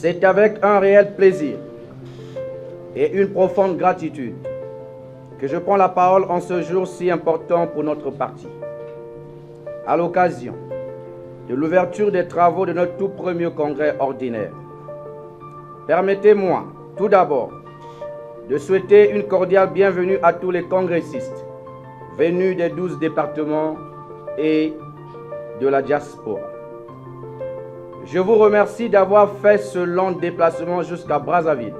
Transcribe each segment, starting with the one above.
C'est avec un réel plaisir et une profonde gratitude que je prends la parole en ce jour si important pour notre parti. À l'occasion de l'ouverture des travaux de notre tout premier congrès ordinaire, permettez-moi tout d'abord de souhaiter une cordiale bienvenue à tous les congressistes venus des 12 départements et de la diaspora. Je vous remercie d'avoir fait ce long déplacement jusqu'à Brazzaville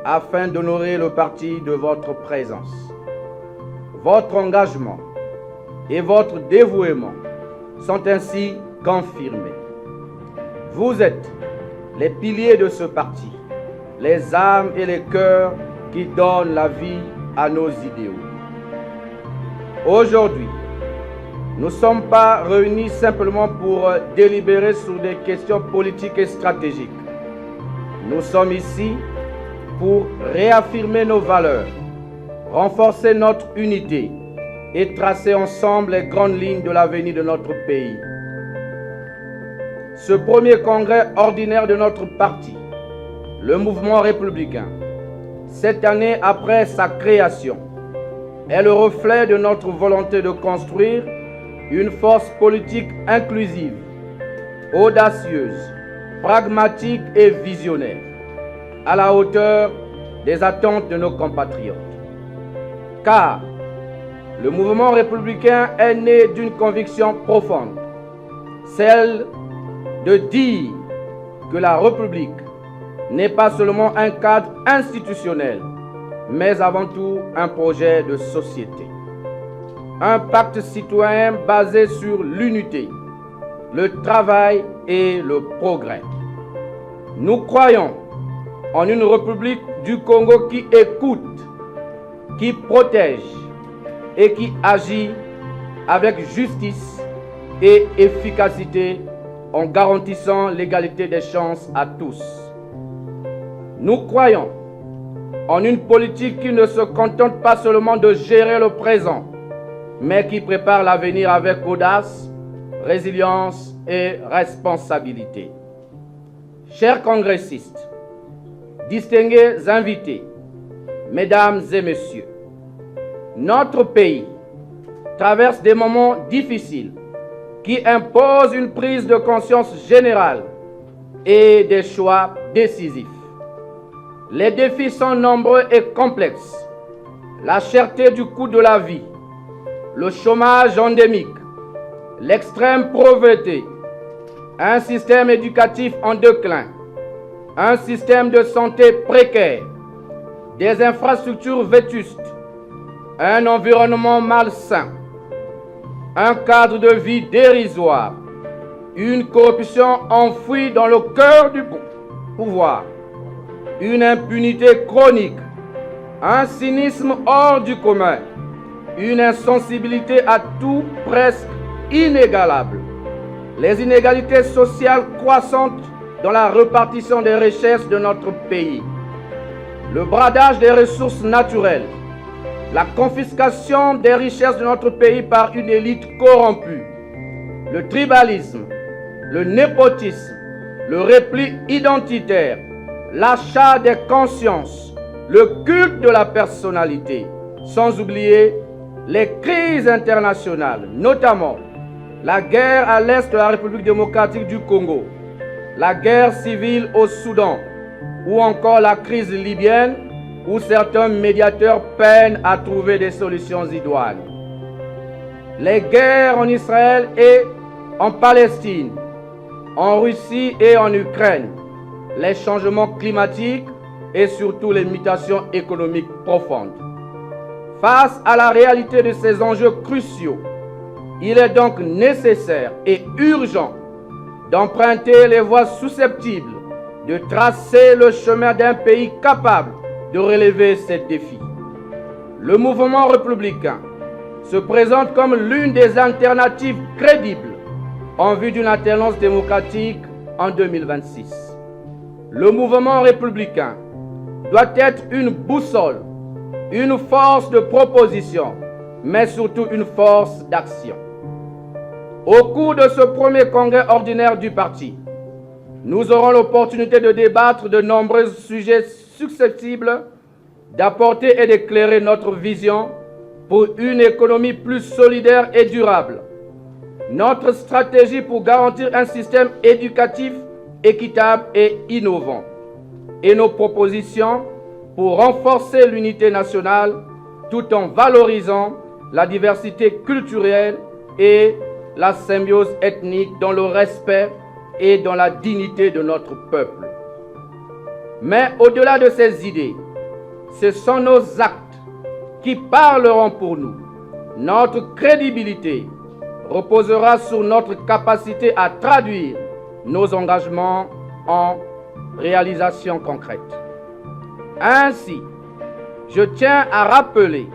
afin d'honorer le parti de votre présence. Votre engagement et votre dévouement sont ainsi confirmés. Vous êtes les piliers de ce parti, les âmes et les cœurs qui donnent la vie à nos idéaux. Aujourd'hui, nous ne sommes pas réunis simplement pour délibérer sur des questions politiques et stratégiques. Nous sommes ici pour réaffirmer nos valeurs, renforcer notre unité et tracer ensemble les grandes lignes de l'avenir de notre pays. Ce premier congrès ordinaire de notre parti, le mouvement républicain, cette année après sa création, est le reflet de notre volonté de construire une force politique inclusive, audacieuse, pragmatique et visionnaire, à la hauteur des attentes de nos compatriotes. Car le mouvement républicain est né d'une conviction profonde, celle de dire que la République n'est pas seulement un cadre institutionnel, mais avant tout un projet de société. Un pacte citoyen basé sur l'unité, le travail et le progrès. Nous croyons en une République du Congo qui écoute, qui protège et qui agit avec justice et efficacité en garantissant l'égalité des chances à tous. Nous croyons en une politique qui ne se contente pas seulement de gérer le présent, mais qui prépare l'avenir avec audace, résilience et responsabilité. Chers congressistes, distingués invités, mesdames et messieurs, notre pays traverse des moments difficiles qui imposent une prise de conscience générale et des choix décisifs. Les défis sont nombreux et complexes. La cherté du coût de la vie, le chômage endémique, l'extrême pauvreté, un système éducatif en déclin, un système de santé précaire, des infrastructures vétustes, un environnement malsain, un cadre de vie dérisoire, une corruption enfouie dans le cœur du pouvoir, une impunité chronique, un cynisme hors du commun, une insensibilité à tout presque inégalable, les inégalités sociales croissantes dans la répartition des richesses de notre pays, le bradage des ressources naturelles, la confiscation des richesses de notre pays par une élite corrompue, le tribalisme, le népotisme, le repli identitaire, l'achat des consciences, le culte de la personnalité, sans oublier les crises internationales, notamment la guerre à l'est de la République démocratique du Congo, la guerre civile au Soudan, ou encore la crise libyenne, où certains médiateurs peinent à trouver des solutions idoines. Les guerres en Israël et en Palestine, en Russie et en Ukraine, les changements climatiques et surtout les mutations économiques profondes. Face à la réalité de ces enjeux cruciaux, il est donc nécessaire et urgent d'emprunter les voies susceptibles de tracer le chemin d'un pays capable de relever ces défis. Le mouvement républicain se présente comme l'une des alternatives crédibles en vue d'une alternance démocratique en 2026. Le mouvement républicain doit être une boussole, une force de proposition, mais surtout une force d'action. Au cours de ce premier congrès ordinaire du parti, nous aurons l'opportunité de débattre de nombreux sujets susceptibles d'apporter et d'éclairer notre vision pour une économie plus solidaire et durable, notre stratégie pour garantir un système éducatif équitable et innovant, et nos propositions pour renforcer l'unité nationale tout en valorisant la diversité culturelle et la symbiose ethnique dans le respect et dans la dignité de notre peuple. Mais au-delà de ces idées, ce sont nos actes qui parleront pour nous. Notre crédibilité reposera sur notre capacité à traduire nos engagements en réalisations concrètes. Ainsi, je tiens à rappeler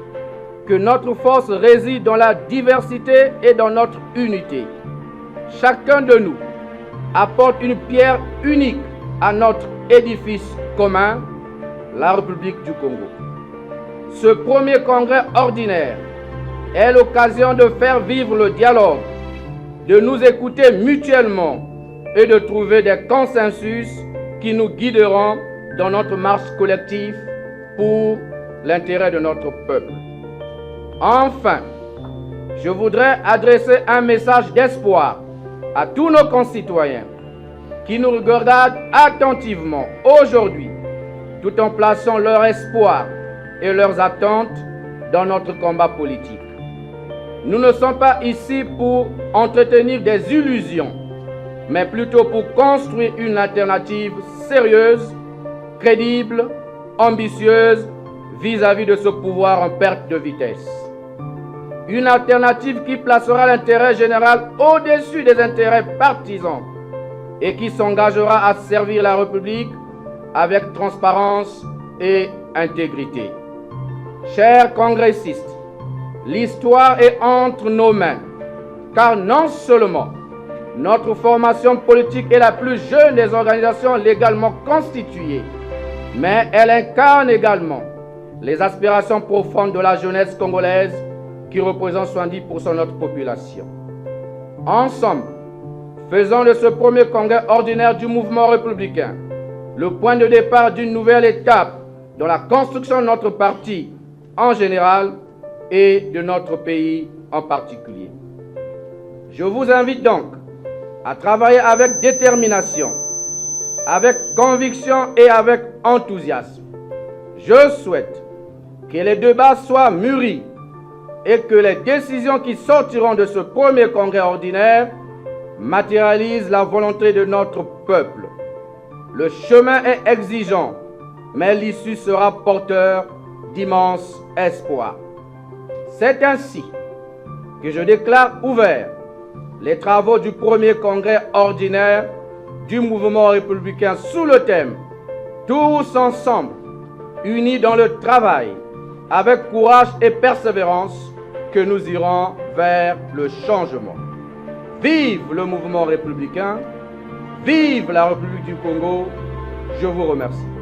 que notre force réside dans la diversité et dans notre unité. Chacun de nous apporte une pierre unique à notre édifice commun, la République du Congo. Ce premier congrès ordinaire est l'occasion de faire vivre le dialogue, de nous écouter mutuellement et de trouver des consensus qui nous guideront dans notre marche collective pour l'intérêt de notre peuple. Enfin, je voudrais adresser un message d'espoir à tous nos concitoyens qui nous regardent attentivement aujourd'hui, tout en plaçant leur espoir et leurs attentes dans notre combat politique. Nous ne sommes pas ici pour entretenir des illusions, mais plutôt pour construire une alternative sérieuse, crédible, ambitieuse vis-à-vis de ce pouvoir en perte de vitesse. Une alternative qui placera l'intérêt général au-dessus des intérêts partisans et qui s'engagera à servir la République avec transparence et intégrité. Chers congressistes, l'histoire est entre nos mains, car non seulement notre formation politique est la plus jeune des organisations légalement constituées, mais elle incarne également les aspirations profondes de la jeunesse congolaise qui représente 70% de notre population. Ensemble, faisons de ce premier congrès ordinaire du mouvement républicain le point de départ d'une nouvelle étape dans la construction de notre parti en général et de notre pays en particulier. Je vous invite donc à travailler avec détermination, avec conviction et avec enthousiasme. Je souhaite que les débats soient mûris et que les décisions qui sortiront de ce premier congrès ordinaire matérialisent la volonté de notre peuple. Le chemin est exigeant, mais l'issue sera porteur d'immenses espoirs. C'est ainsi que je déclare ouverts les travaux du premier congrès ordinaire du mouvement républicain sous le thème « Tous ensemble, unis dans le travail, avec courage et persévérance, que nous irons vers le changement. » Vive le mouvement républicain, vive la République du Congo, je vous remercie.